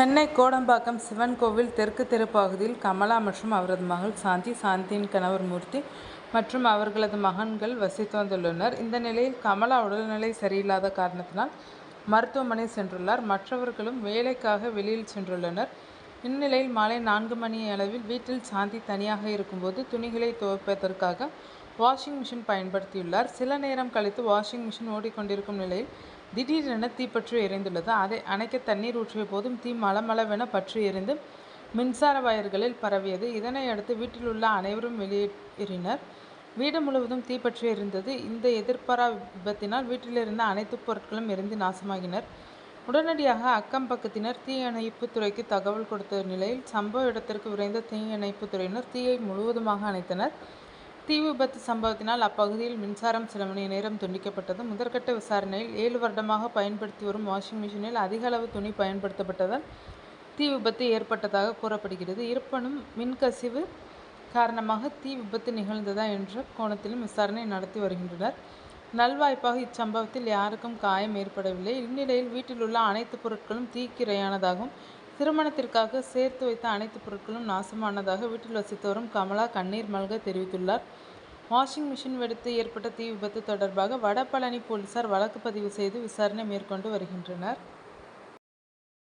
சென்னை கோடம்பாக்கம் சிவன் கோவில் தெற்கு தெரு பகுதியில் கமலா மற்றும் அவரது மகள் சாந்தியின் கணவர் மூர்த்தி மற்றும் அவர்களது மகன்கள் வசித்து வந்துள்ளனர். இந்த நிலையில் கமலா உடல்நிலை சரியில்லாத காரணத்தினால் மருத்துவமனை சென்றுள்ளார். மற்றவர்களும் வேலைக்காக வெளியில் சென்றுள்ளனர். இந்நிலையில் மாலை 4 மணி அளவில் வீட்டில் சாந்தி தனியாக இருக்கும்போது துணிகளை துவைப்பதற்காக வாஷிங் மிஷின் பயன்படுத்தியுள்ளார். சில நேரம் கழித்து வாஷிங் மிஷின் ஓடிக்கொண்டிருக்கும் நிலையில் திடீரென தீப்பற்றி எரிந்துள்ளது. அதை அணைக்க தண்ணீர் ஊற்றிய போதும் தீ மளமளவென பற்றி எரிந்து மின்சார வயர்களில் பரவியது. இதனையடுத்து வீட்டில் உள்ள அனைவரும் வெளியேறினர். வீடு முழுவதும் தீப்பற்றி எரிந்தது. இந்த எதிர்பாரா விபத்தினால் வீட்டிலிருந்த அனைத்து பொருட்களும் எரிந்து நாசமாகினர். உடனடியாக அக்கம் பக்கத்தினர் தீயணைப்பு துறைக்கு தகவல் கொடுத்த நிலையில் சம்பவ இடத்திற்கு விரைந்த தீயணைப்பு துறையினர் தீயை முழுவதுமாக அணைத்தனர். தீ விபத்து சம்பவத்தினால் அப்பகுதியில் மின்சாரம் சில மணி நேரம் துண்டிக்கப்பட்டது. முதற்கட்ட விசாரணையில் 7 வருடமாக பயன்படுத்தி வரும் வாஷிங் மிஷினில் அதிக அளவு துணி பயன்படுத்தப்பட்டதால் தீ விபத்து ஏற்பட்டதாக கூறப்படுகிறது. இருப்பினும் மின்கசிவு காரணமாக தீ விபத்து நிகழ்ந்ததா என்ற கோணத்திலும் விசாரணை நடத்தி வருகின்றனர். நல்வாய்ப்பாக இச்சம்பவத்தில் யாருக்கும் காயம் ஏற்படவில்லை. இந்நிலையில் வீட்டில் உள்ள அனைத்து பொருட்களும் தீக்கிரையானதாகவும் திருமணத்திற்காக சேர்த்து வைத்த அனைத்து பொருட்களும் நாசமானதாக வீட்டில் வசித்து வரும் கமலா கண்ணீர் மல்க தெரிவித்துள்ளார். வாஷிங் மிஷின் வெடித்து ஏற்பட்ட தீ விபத்து தொடர்பாக வடபழனி போலீசார் வழக்கு பதிவு செய்து விசாரணை மேற்கொண்டு வருகின்றனர்.